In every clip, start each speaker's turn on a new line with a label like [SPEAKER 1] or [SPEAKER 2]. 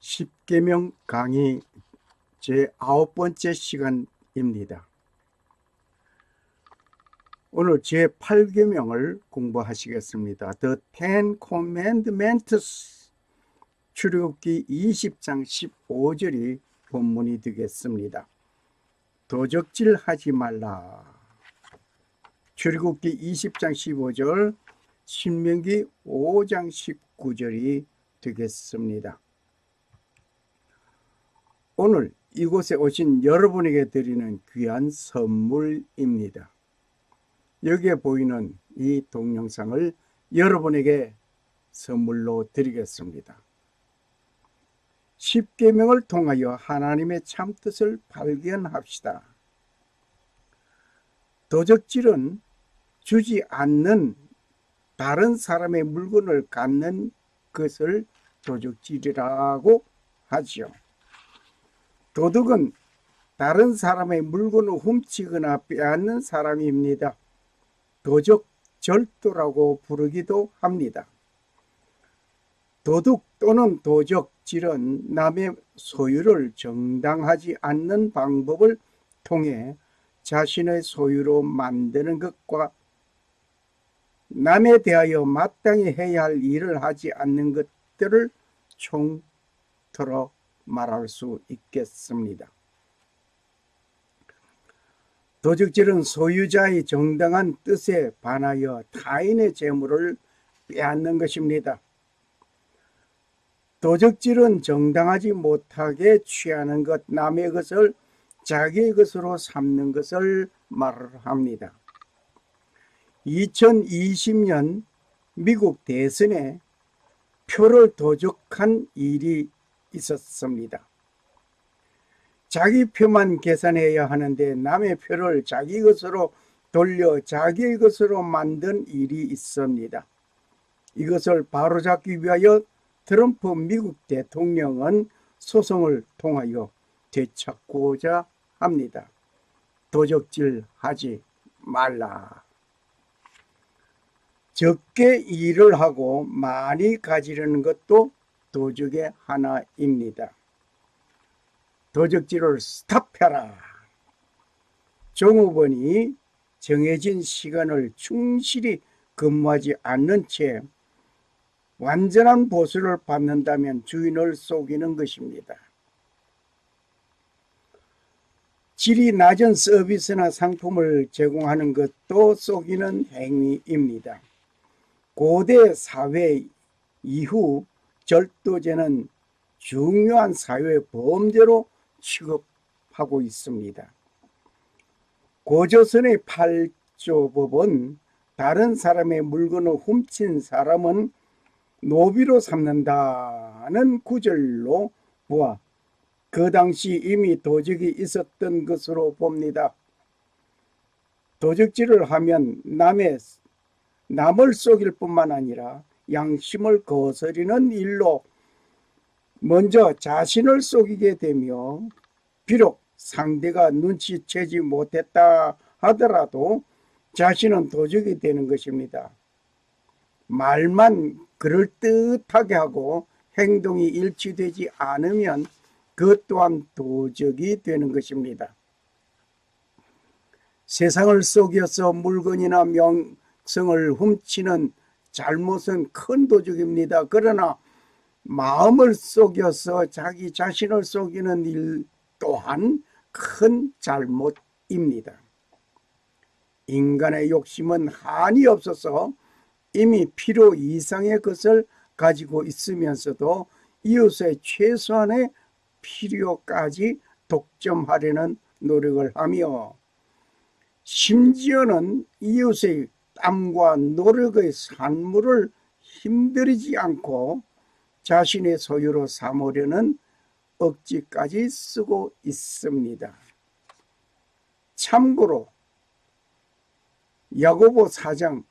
[SPEAKER 1] 십계명 강의 제9번째 시간입니다. 오늘 제8계명을 공부하시겠습니다. The Ten Commandments, 출애굽기 20장 15절이 본문이 되겠습니다. 도적질 하지 말라. 출애굽기 20장 15절, 신명기 5장 19절이 되겠습니다. 오늘 이곳에 오신 여러분에게 드리는 귀한 선물입니다. 여기에 보이는 이 동영상을 여러분에게 선물로 드리겠습니다. 십계명을 통하여 하나님의 참뜻을 발견합시다. 도적질은 주지 않는 다른 사람의 물건을 갖는 것을 도적질이라고 하지요. 도둑은 다른 사람의 물건을 훔치거나 빼앗는 사람입니다. 도적, 절도라고 부르기도 합니다. 도둑 또는 도적질은 남의 소유를 정당하지 않는 방법을 통해 자신의 소유로 만드는 것과 남에 대하여 마땅히 해야 할 일을 하지 않는 것들을 총틀어 말할 수 있겠습니다. 도적질은 소유자의 정당한 뜻에 반하여 타인의 재물을 빼앗는 것입니다. 도적질은 정당하지 못하게 취하는 것, 남의 것을 자기의 것으로 삼는 것을 말합니다. 2020년 미국 대선에 표를 도적한 일이 있었습니다. 자기 표만 계산해야 하는데 남의 표를 자기 것으로 돌려 자기의 것으로 만든 일이 있습니다. 이것을 바로잡기 위하여 트럼프 미국 대통령은 소송을 통하여 되찾고자 합니다. 도적질 하지 말라. 적게 일을 하고 많이 가지려는 것도 도적의 하나입니다. 도적질을 스탑해라. 종업원이 정해진 시간을 충실히 근무하지 않는 채 완전한 보수를 받는다면 주인을 속이는 것입니다. 질이 낮은 서비스나 상품을 제공하는 것도 속이는 행위입니다. 고대 사회 이후 절도죄는 중요한 사회 범죄로 취급하고 있습니다. 고조선의 8조법은 다른 사람의 물건을 훔친 사람은 노비로 삼는다는 구절로 보아 그 당시 이미 도적이 있었던 것으로 봅니다. 도적질을 하면 남을 속일 뿐만 아니라 양심을 거스리는 일로 먼저 자신을 속이게 되며 비록 상대가 눈치채지 못했다 하더라도 자신은 도적이 되는 것입니다. 말만 그럴듯하게 하고 행동이 일치되지 않으면 그것 또한 도적이 되는 것입니다. 세상을 속여서 물건이나 명성을 훔치는 잘못은 큰 도적입니다. 그러나 마음을 속여서 자기 자신을 속이는 일 또한 큰 잘못입니다. 인간의 욕심은 한이 없어서 이미 필요 이상의 것을 가지고 있으면서도 이웃의 최소한의 필요까지 독점하려는 노력을 하며 심지어는 이웃의 땀과 노력의 산물을 힘들이지 않고 자신의 소유로 삼으려는 억지까지 쓰고 있습니다. 참고로 야고보 4장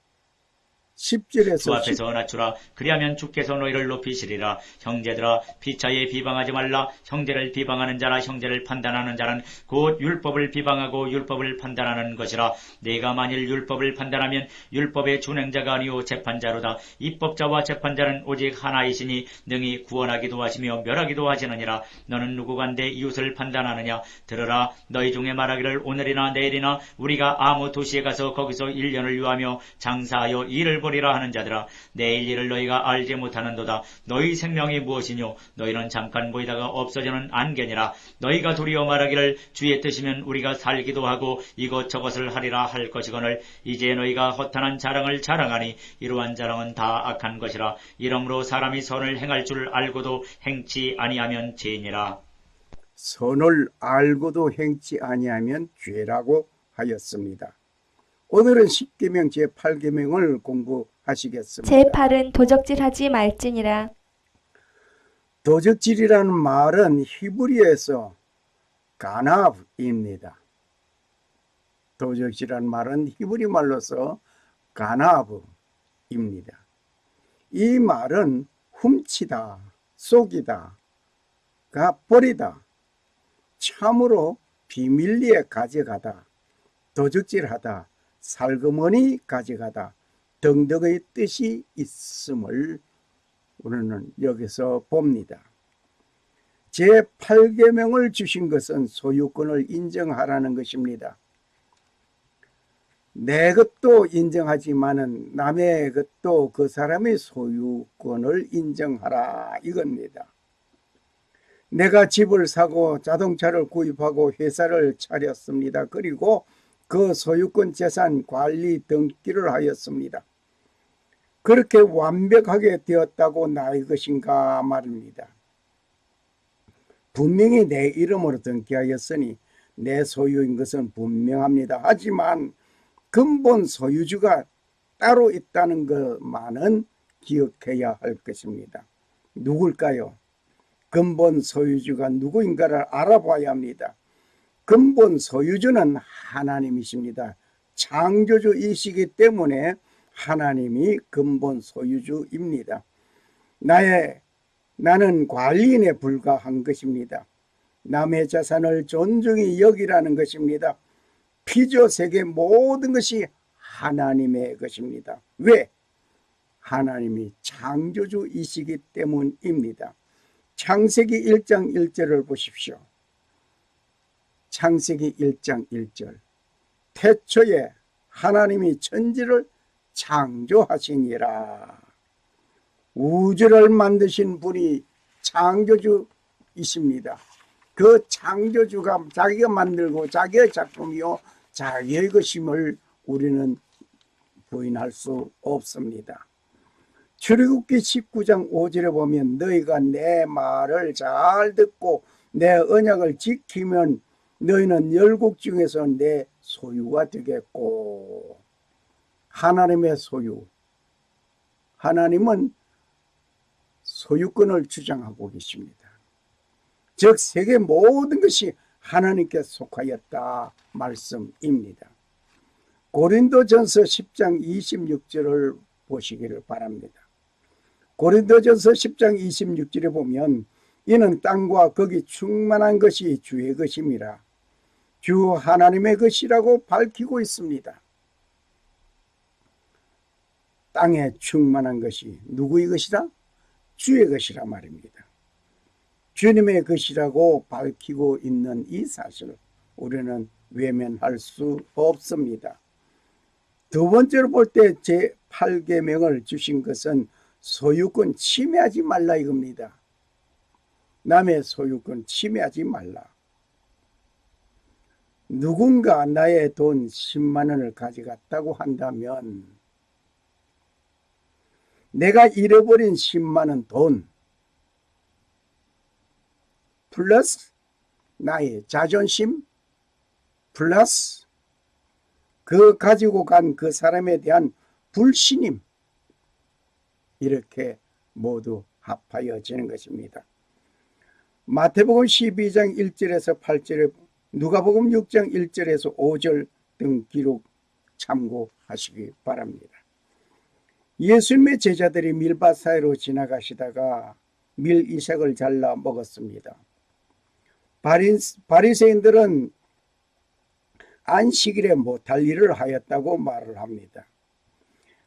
[SPEAKER 2] 주
[SPEAKER 1] 10절에서
[SPEAKER 2] 앞에서 낮추라. 그리하면 주께서 너희를 높이시리라. 형제들아 피차에 비방하지 말라. 형제를 비방하는 자나 형제를 판단하는 자는 곧 율법을 비방하고 율법을 판단하는 것이라. 네가 만일 율법을 판단하면 율법의 준행자가 아니오 재판자로다. 입법자와 재판자는 오직 하나이시니 능히 구원하기도 하시며 멸하기도 하시느니라. 너는 누구간데 이웃을 판단하느냐. 들으라. 너희 중에 말하기를 오늘이나 내일이나 우리가 아무 도시에 가서 거기서 1년을 유하며 장사하여 일을 보리라 하는 자들아, 내일 일을 너희가 알지 못하는도다. 너희 생명이 무엇이뇨? 너희는 잠깐 보이다가 없어지는 안개니라. 너희가 도리어 말하기를 주의 뜻이면 우리가 살기도 하고 이것저것을 하리라 할 것이거늘 이제 너희가 허탄한 자랑을 자랑하니 이러한 자랑은 다 악한 것이라. 이러므로 사람이 선을 행할 줄 알고도 행치 아니하면 죄니라.
[SPEAKER 1] 선을 알고도 행치 아니하면 죄라고 하였습니다. 오늘은 10계명 제8계명을 공부하시겠습니다.
[SPEAKER 3] 제8은 도적질하지 말지니라.
[SPEAKER 1] 도적질이라는 말은 히브리어에서 가나브입니다. 도적질이라는 말은 히브리 말로서 가나브입니다. 이 말은 훔치다, 속이다, 버리다, 참으로 비밀리에 가져가다, 도적질하다, 살그머니 가져가다 등등의 뜻이 있음을 우리는 여기서 봅니다. 제8계명을 주신 것은 소유권을 인정하라는 것입니다. 내 것도 인정하지만은 남의 것도 그 사람의 소유권을 인정하라 이겁니다. 내가 집을 사고 자동차를 구입하고 회사를 차렸습니다. 그리고 그 소유권 재산 관리 등기를 하였습니다. 그렇게 완벽하게 되었다고 나의 것인가 말입니다. 분명히 내 이름으로 등기하였으니 내 소유인 것은 분명합니다. 하지만 근본 소유주가 따로 있다는 것만은 기억해야 할 것입니다. 누굴까요? 근본 소유주가 누구인가를 알아봐야 합니다. 근본 소유주는 하나님이십니다. 창조주이시기 때문에 하나님이 근본 소유주입니다. 나는 관리인에 불과한 것입니다. 남의 자산을 존중히 여기라는 것입니다. 피조 세계 모든 것이 하나님의 것입니다. 왜? 하나님이 창조주이시기 때문입니다. 창세기 1장 1절을 보십시오. 창세기 1장 1절. 태초에 하나님이 천지를 창조하시니라. 우주를 만드신 분이 창조주이십니다. 그 창조주가 자기가 만들고 자기의 작품이요 자기의 것임을 우리는 부인할 수 없습니다. 출애굽기 19장 5절에 보면 너희가 내 말을 잘 듣고 내 언약을 지키면 너희는 열국 중에서 내 소유가 되겠고. 하나님의 소유. 하나님은 소유권을 주장하고 계십니다. 즉 세계 모든 것이 하나님께 속하였다 말씀입니다. 고린도전서 10장 26절을 보시기를 바랍니다. 고린도전서 10장 26절에 보면 이는 땅과 거기 충만한 것이 주의 것임이라 주 하나님의 것이라고 밝히고 있습니다. 땅에 충만한 것이 누구의 것이라? 주의 것이라 말입니다. 주님의 것이라고 밝히고 있는 이 사실을 우리는 외면할 수 없습니다. 두 번째로 볼 때 제8계명을 주신 것은 소유권 침해하지 말라 이겁니다. 남의 소유권 침해하지 말라. 누군가 나의 돈 10만 원을 가져갔다고 한다면 내가 잃어버린 10만 원 돈 플러스 나의 자존심 플러스 그 가지고 간 그 사람에 대한 불신임 이렇게 모두 합하여지는 것입니다. 마태복음 12장 1절에서 8절에 누가복음 6장 1절에서 5절 등 기록 참고하시기 바랍니다. 예수님의 제자들이 밀밭 사이로 지나가시다가 밀 이삭을 잘라 먹었습니다. 바리새인들은 안식일에 못할 일을 하였다고 말을 합니다.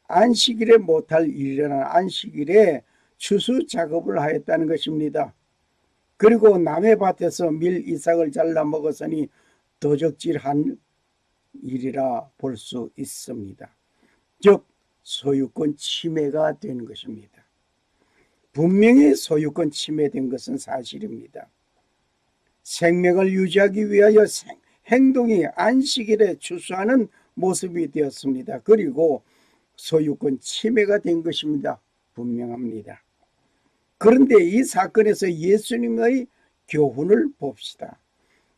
[SPEAKER 1] 안식일에 못할 일이라는 안식일에 추수 작업을 하였다는 것입니다. 그리고 남의 밭에서 밀 이삭을 잘라 먹었으니 도적질한 일이라 볼 수 있습니다. 즉 소유권 침해가 된 것입니다. 분명히 소유권 침해된 것은 사실입니다. 생명을 유지하기 위하여 행동이 안식일에 추수하는 모습이 되었습니다. 그리고 소유권 침해가 된 것입니다. 분명합니다. 그런데 이 사건에서 예수님의 교훈을 봅시다.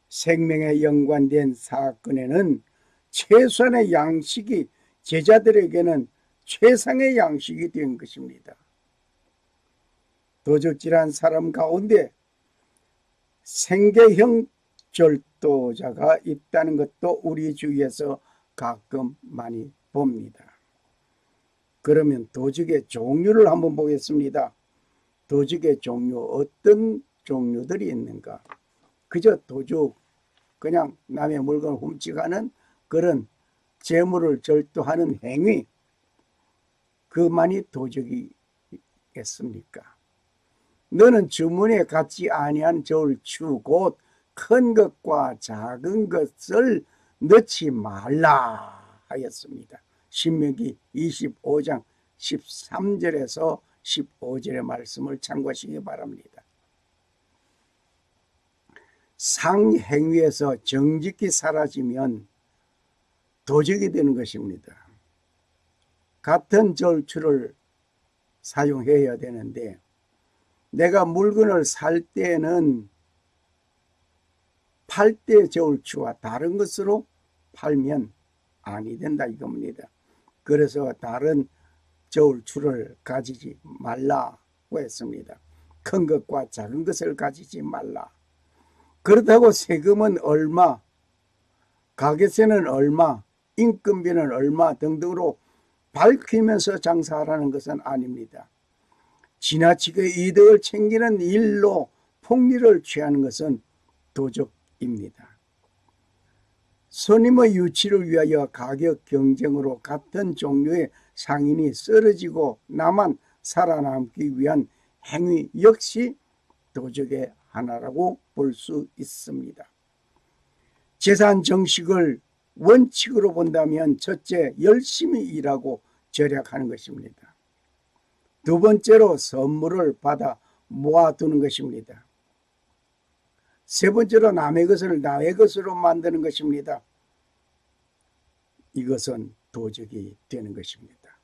[SPEAKER 1] 생명에 연관된 사건에는 최소한의 양식이 제자들에게는 최상의 양식이 된 것입니다. 도적질한 사람 가운데 생계형 절도자가 있다는 것도 우리 주위에서 가끔 많이 봅니다. 그러면 도적의 종류를 한번 보겠습니다. 도적의 종류, 어떤 종류들이 있는가? 그저 도적, 그냥 남의 물건을 훔쳐가는 그런 재물을 절도하는 행위, 그만이 도적이겠습니까? 너는 주문에 갖지 아니한 저울추 곧 큰 것과 작은 것을 넣지 말라 하였습니다. 신명기 25장 13절에서 15절의 말씀을 참고하시기 바랍니다. 상행위에서 정직히 사라지면 도적이 되는 것입니다. 같은 저울추를 사용해야 되는데 내가 물건을 살 때는 팔 때 저울추와 다른 것으로 팔면 아니 된다 이겁니다. 그래서 다른 저울추를 가지지 말라고 했습니다. 큰 것과 작은 것을 가지지 말라. 그렇다고 세금은 얼마, 가게세는 얼마, 인건비는 얼마 등등으로 밝히면서 장사하라는 것은 아닙니다. 지나치게 이득을 챙기는 일로 폭리를 취하는 것은 도적입니다. 손님의 유치를 위하여 가격 경쟁으로 같은 종류의 상인이 쓰러지고 나만 살아남기 위한 행위 역시 도적의 하나라고 볼 수 있습니다. 재산 정식을 원칙으로 본다면 첫째, 열심히 일하고 절약하는 것입니다. 두 번째로 선물을 받아 모아두는 것입니다. 세 번째로 남의 것을 나의 것으로 만드는 것입니다. 이것은 도적이 되는 것입니다.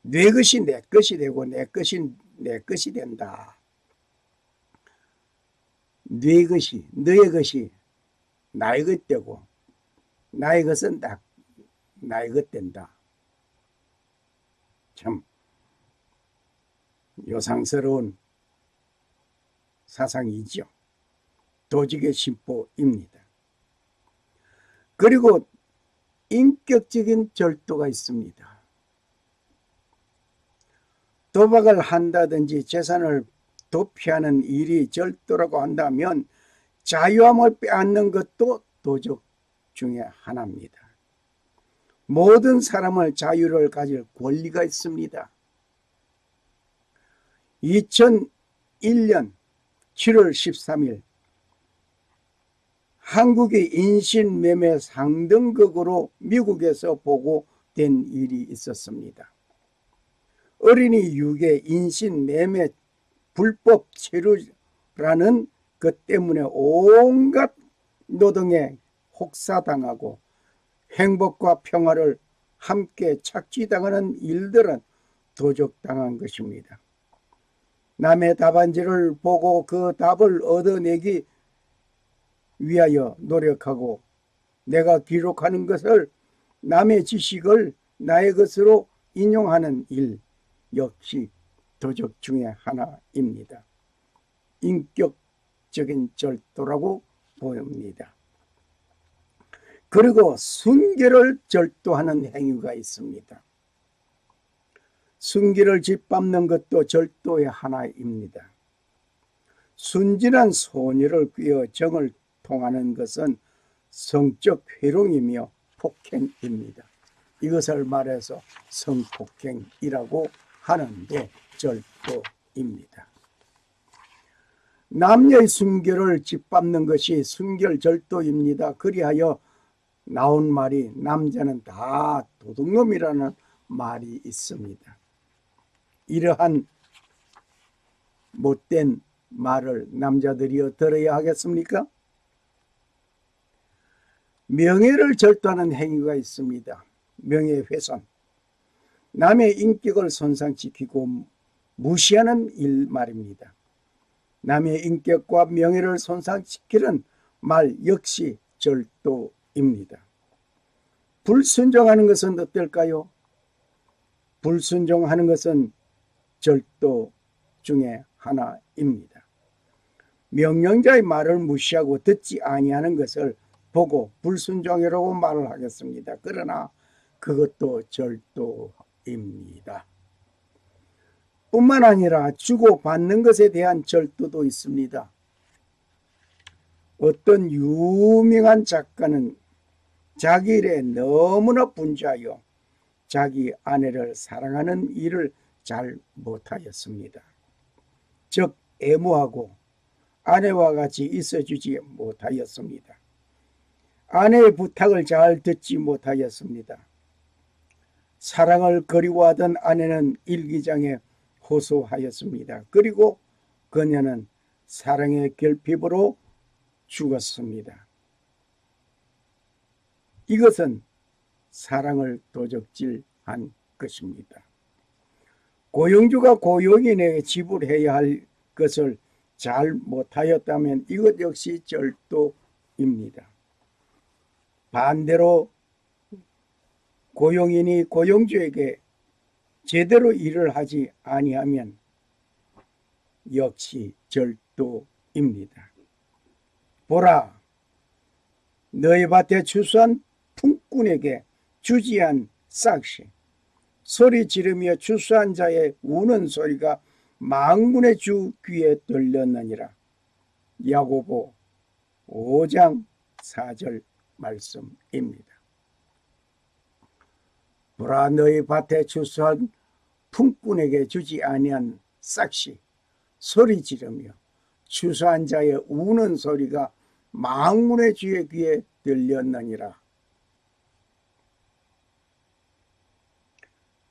[SPEAKER 1] 내 것이 내 것이 되고 내 것이 내 것이 된다. 내 것이 너의 것이 나의 것 되고 나의 것은 나의 것 된다. 참 요상스러운 사상이죠. 도적의 심보입니다. 그리고 인격적인 절도가 있습니다. 도박을 한다든지 재산을 도피하는 일이 절도라고 한다면 자유함을 빼앗는 것도 도적 중에 하나입니다. 모든 사람을 자유를 가질 권리가 있습니다. 2001년 7월 13일 한국의 인신매매 상등극으로 미국에서 보고된 일이 있었습니다. 어린이 유괴 인신매매 불법 체류라는 것 때문에 온갖 노동에 혹사당하고 행복과 평화를 함께 착취당하는 일들은 도적당한 것입니다. 남의 답안지를 보고 그 답을 얻어내기 위하여 노력하고 내가 기록하는 것을 남의 지식을 나의 것으로 인용하는 일 역시 도적 중에 하나입니다. 인격적인 절도라고 보입니다. 그리고 순결을 절도하는 행위가 있습니다. 순기를 짓밟는 것도 절도의 하나입니다. 순진한 소녀를 꾀어 정을 통하는 것은 성적 회롱이며 폭행입니다. 이것을 말해서 성폭행이라고 하는데 절도입니다. 남녀의 순결을 짓밟는 것이 순결절도입니다. 그리하여 나온 말이 남자는 다 도둑놈이라는 말이 있습니다. 이러한 못된 말을 남자들이 들어야 하겠습니까? 명예를 절도하는 행위가 있습니다. 명예훼손. 남의 인격을 손상시키고 무시하는 일 말입니다. 남의 인격과 명예를 손상시키는 말 역시 절도입니다. 불순종하는 것은 어떨까요? 불순종하는 것은 절도 중에 하나입니다. 명령자의 말을 무시하고 듣지 아니하는 것을 보고 불순종이라고 말을 하겠습니다. 그러나 그것도 절도입니다. 뿐만 아니라 주고받는 것에 대한 절도도 있습니다. 어떤 유명한 작가는 자기 일에 너무나 분주하여 자기 아내를 사랑하는 일을 잘 못하였습니다. 즉 애무하고 아내와 같이 있어주지 못하였습니다. 아내의 부탁을 잘 듣지 못하였습니다. 사랑을 그리워하던 아내는 일기장에 호소하였습니다. 그리고 그녀는 사랑의 결핍으로 죽었습니다. 이것은 사랑을 도적질한 것입니다. 고용주가 고용인에게 지불해야 할 것을 잘 못하였다면 이것 역시 절도입니다. 반대로 고용인이 고용주에게 제대로 일을 하지 아니하면 역시 절도입니다. 보라, 너희 밭에 추수한 품꾼에게 주지한 싹시 소리 지르며 추수한 자의 우는 소리가 만군의 주 귀에 들렸느니라. 야고보 5장 4절 말씀입니다. 보라, 너희 밭에 추수한 품꾼에게 주지 아니한 싹시 소리 지르며 추수한 자의 우는 소리가 만군의 주의 귀에 들렸느니라.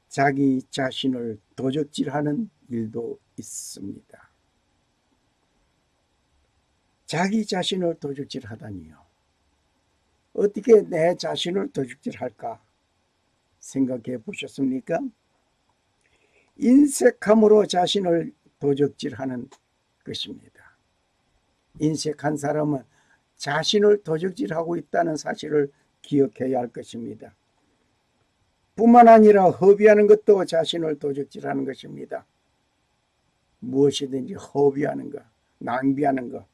[SPEAKER 1] 자기 자신을 도적질하는 일도 있습니다. 자기 자신을 도적질하다니요. 어떻게 내 자신을 도적질할까 생각해 보셨습니까? 인색함으로 자신을 도적질하는 것입니다. 인색한 사람은 자신을 도적질하고 있다는 사실을 기억해야 할 것입니다. 뿐만 아니라 허비하는 것도 자신을 도적질하는 것입니다. 무엇이든지 허비하는 것, 낭비하는 것,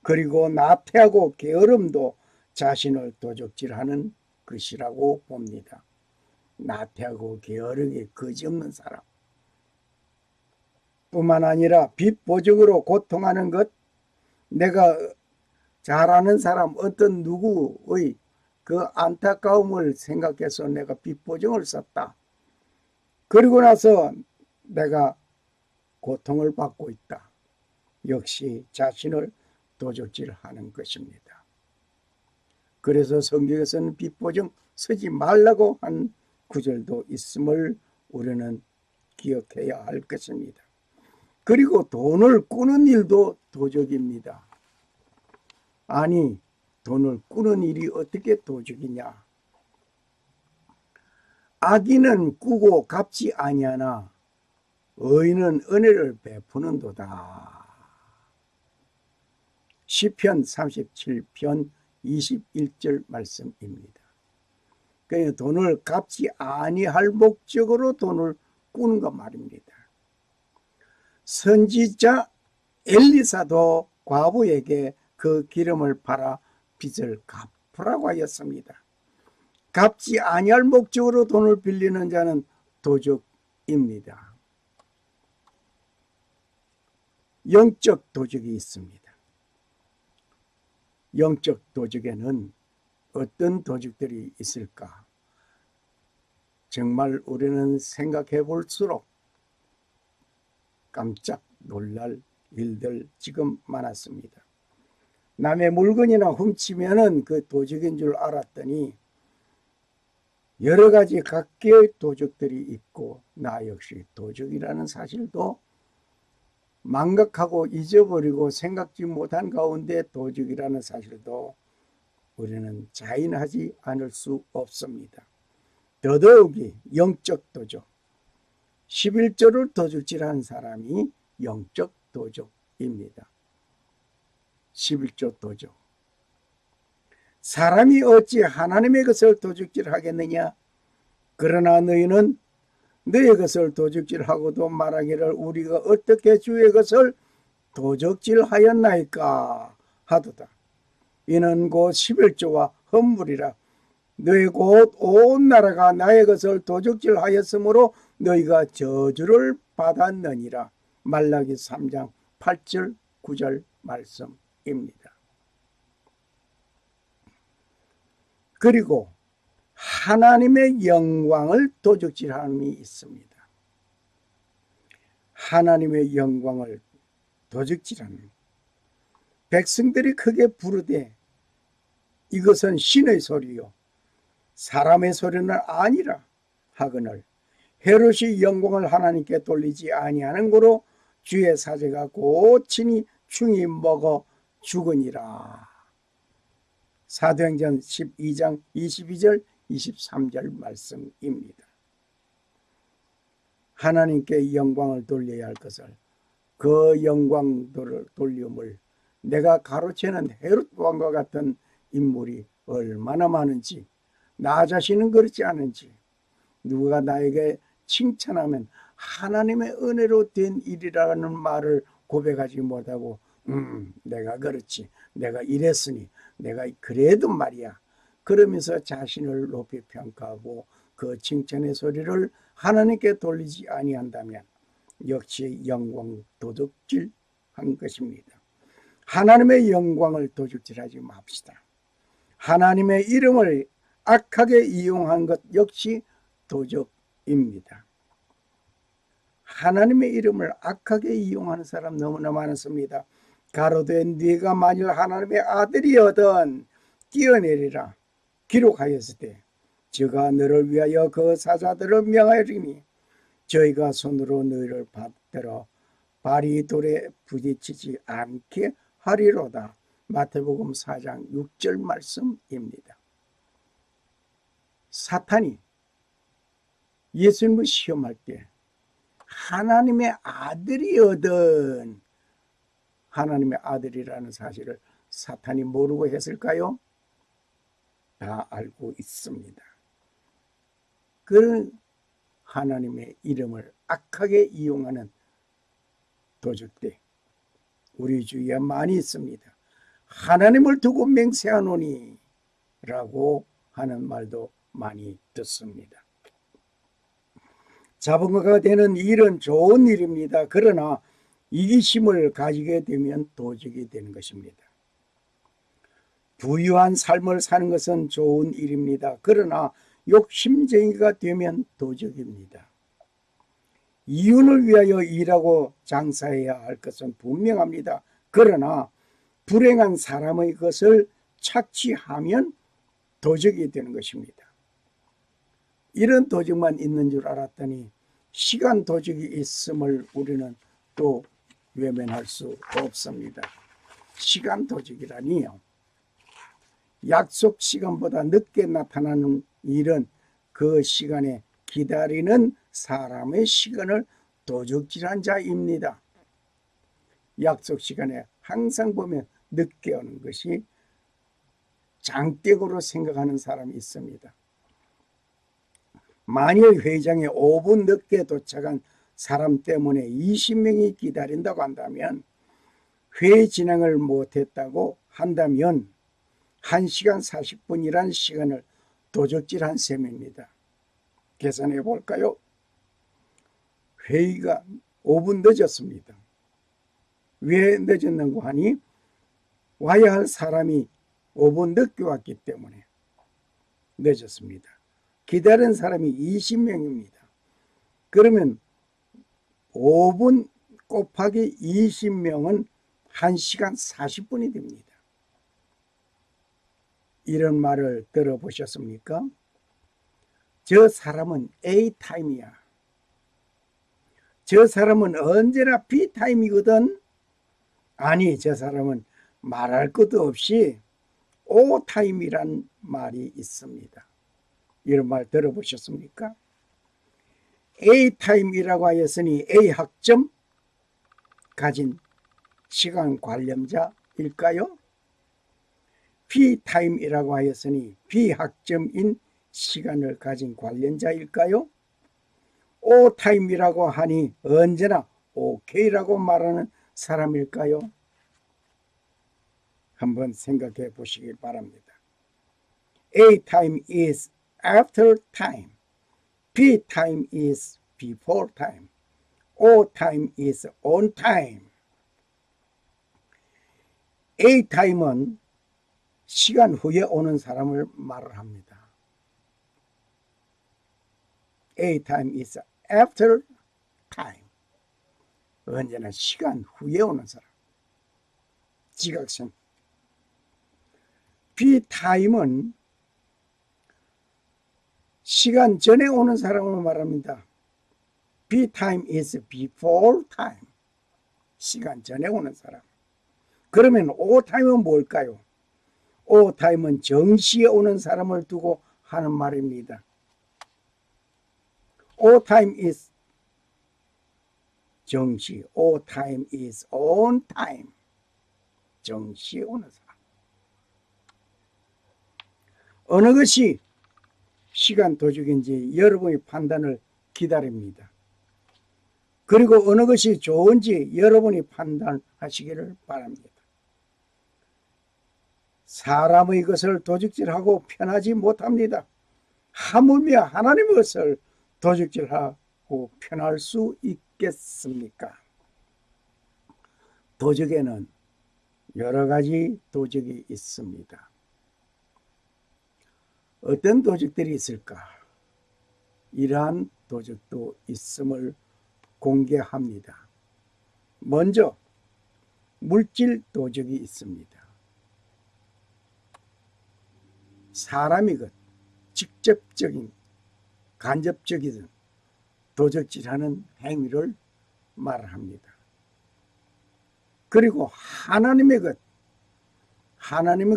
[SPEAKER 1] 그리고 나태하고 게으름도 자신을 도적질하는 것이라고 봅니다. 나태하고 게으르게 거지없는 사람, 뿐만 아니라 빚보증으로 고통하는 것, 내가 잘 아는 사람 어떤 누구의 그 안타까움을 생각해서 내가 빚보증을 썼다. 그리고 나서 내가 고통을 받고 있다. 역시 자신을 도적질하는 것입니다. 그래서 성경에서는 빚보증 쓰지 말라고 한 구절도 있음을 우리는 기억해야 할 것입니다. 그리고 돈을 꾸는 일도 도적입니다. 아니, 돈을 꾸는 일이 어떻게 도적이냐? 악인은 꾸고 갚지 아니하나 의인은 은혜를 베푸는도다. 시편 37편 21절 말씀입니다. 그러니까 돈을 갚지 아니할 목적으로 돈을 꾸는 것 말입니다. 선지자 엘리사도 과부에게 그 기름을 팔아 빚을 갚으라고 하였습니다. 갚지 아니할 목적으로 돈을 빌리는 자는 도적 도적입니다. 영적 도적이 있습니다. 영적 도적에는 어떤 도적들이 있을까? 정말 우리는 생각해 볼수록 깜짝 놀랄 일들 지금 많았습니다. 남의 물건이나 훔치면은 그 도적인 줄 알았더니 여러 가지 각계의 도적들이 있고 나 역시 도적이라는 사실도 망각하고 잊어버리고 생각지 못한 가운데 도적이라는 사실도 우리는 자인하지 않을 수 없습니다. 더더욱이 영적 도적, 11조를 도둑질한 사람이 영적 도적입니다. 11조 도적. 사람이 어찌 하나님의 것을 도둑질하겠느냐? 그러나 너희는 너의 것을 도둑질하고도 말하기를 우리가 어떻게 주의 것을 도둑질하였나이까 하도다. 이는 곧 11조와 헌물이라. 너희 곧 온 나라가 나의 것을 도둑질하였으므로 너희가 저주를 받았느니라. 말라기 3장 8절 9절 말씀입니다. 그리고 하나님의 영광을 도둑질함이 있습니다. 하나님의 영광을 도둑질하는 백성들이 크게 부르되 이것은 신의 소리요 사람의 소리는 아니라 하거늘 헤롯이 영광을 하나님께 돌리지 아니하는 고로 주의 사제가 곧 친히 충이 먹어 죽으니라. 사도행전 12장 22절 23절 말씀입니다. 하나님께 영광을 돌려야 할 것을 그 영광 돌림을 내가 가로채는 헤롯 왕과 같은 인물이 얼마나 많은지 나 자신은 그렇지 않은지 누가 나에게 칭찬하면 하나님의 은혜로 된 일이라는 말을 고백하지 못하고 내가 그렇지 내가 이랬으니 내가 그래도 말이야 그러면서 자신을 높이 평가하고 그 칭찬의 소리를 하나님께 돌리지 아니한다면 역시 영광 도둑질한 것입니다. 하나님의 영광을 도둑질하지 맙시다. 하나님의 이름을 악하게 이용한 것 역시 도적입니다. 하나님의 이름을 악하게 이용하는 사람 너무나 많습니다. 가로되 네가 만일 하나님의 아들이거든 뛰어내리라 기록하였을 때 저가 너를 위하여 그 사자들을 명하리니 저희가 손으로 너희를 받들어 발이 돌에 부딪히지 않게 하리로다. 마태복음 4장 6절 말씀입니다. 사탄이 예수님을 시험할 때 하나님의 아들이거든 하나님의 아들이라는 사실을 사탄이 모르고 했을까요? 다 알고 있습니다. 그런 하나님의 이름을 악하게 이용하는 도적들 우리 주위에 많이 있습니다. 하나님을 두고 맹세하노니 라고 하는 말도 많이 듣습니다. 자본가가 되는 일은 좋은 일입니다. 그러나 이기심을 가지게 되면 도적이 되는 것입니다. 부유한 삶을 사는 것은 좋은 일입니다. 그러나 욕심쟁이가 되면 도적입니다. 이윤을 위하여 일하고 장사해야 할 것은 분명합니다. 그러나 불행한 사람의 것을 착취하면 도적이 되는 것입니다. 이런 도적만 있는 줄 알았더니 시간 도적이 있음을 우리는 또 외면할 수 없습니다. 시간 도적이라니요. 약속 시간보다 늦게 나타나는 일은 그 시간에 기다리는 사람의 시간을 도적질한 자입니다. 약속 시간에 항상 보면 늦게 오는 것이 장땡으로 생각하는 사람이 있습니다. 만일 회장에 5분 늦게 도착한 사람 때문에 20명이 기다린다고 한다면 회의 진행을 못했다고 한다면 1시간 40분이란 시간을 도적질한 셈입니다. 계산해 볼까요? 회의가 5분 늦었습니다. 왜 늦었는고 하니 와야 할 사람이 5분 늦게 왔기 때문에 늦었습니다. 기다린 사람이 20명입니다. 그러면 5분 곱하기 20명은 1시간 40분이 됩니다. 이런 말을 들어보셨습니까? 저 사람은 A타임이야. 저 사람은 언제나 B타임이거든. 아니, 저 사람은 말할 것도 없이 O타임이란 말이 있습니다. 이런 말 들어보셨습니까? A타임이라고 하였으니 A 학점 가진 시간 관념자일까요? B타임이라고 하였으니 B 학점인 시간을 가진 관련자일까요? O타임이라고 하니 언제나 OK라고 말하는 사람일까요? 한번 생각해 보시길 바랍니다. A-time is after time. B-time is before time. O-time is on time. A-time은 시간 후에 오는 사람을 말을 합니다. A-time is after time. 언제나 시간 후에 오는 사람. 지각생. B-time은 시간 전에 오는 사람을 말합니다. B-time is before time. 시간 전에 오는 사람. 그러면 O-time은 뭘까요? O-time은 정시에 오는 사람을 두고 하는 말입니다. O-time is 정시. O-time is on time. 정시에 오는 사람. 어느 것이 시간 도둑인지 여러분의 판단을 기다립니다. 그리고 어느 것이 좋은지 여러분이 판단하시기를 바랍니다. 사람의 것을 도둑질하고 편하지 못합니다. 하물며 하나님의 것을 도둑질하고 편할 수 있겠습니까? 도적에는 여러 가지 도적이 있습니다. 어떤 도적들이 있을까? 이러한 도적도 있음을 공개합니다. 먼저 물질 도적이 있습니다. 사람이건 직접적인 간접적이든 도적질하는 행위를 말합니다. 그리고 하나님의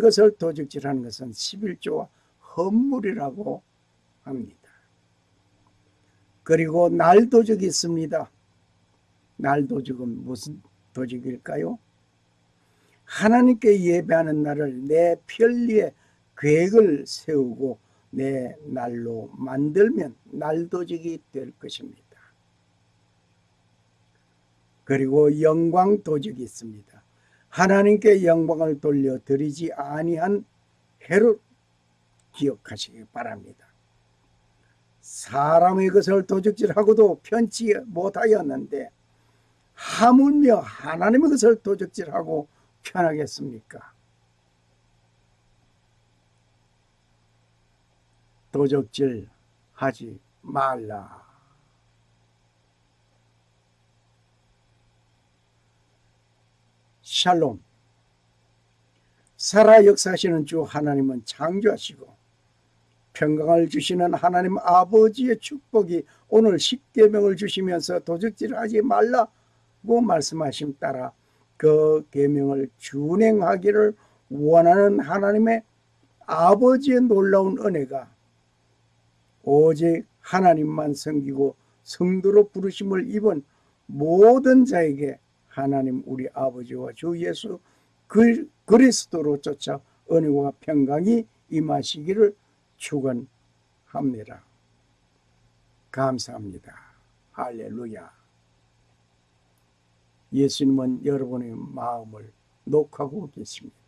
[SPEAKER 1] 것을 도적질하는 것은 11조와 헌물이라고 합니다. 그리고 날도적이 있습니다. 날도적은 무슨 도적일까요? 하나님께 예배하는 날을 내 편리에 계획을 세우고 내 날로 만들면 날도적이 될 것입니다. 그리고 영광도적이 있습니다. 하나님께 영광을 돌려드리지 아니한 해를 기억하시기 바랍니다. 사람의 것을 도적질하고도 편치 못하였는데 하물며 하나님의 것을 도적질하고 편하겠습니까? 도적질하지 말라. 샬롬. 살아 역사하시는 주 하나님은 창조하시고 평강을 주시는 하나님 아버지의 축복이 오늘 십계명을 주시면서 도적질하지 말라고 말씀하심 따라 그 계명을 준행하기를 원하는 하나님의 아버지의 놀라운 은혜가 오직 하나님만 섬기고 성도로 부르심을 입은 모든 자에게 하나님 우리 아버지와 주 예수 그리스도로 쫓아 은혜와 평강이 임하시기를 축원합니다. 감사합니다. 할렐루야. 예수님은 여러분의 마음을 녹하고 계십니다.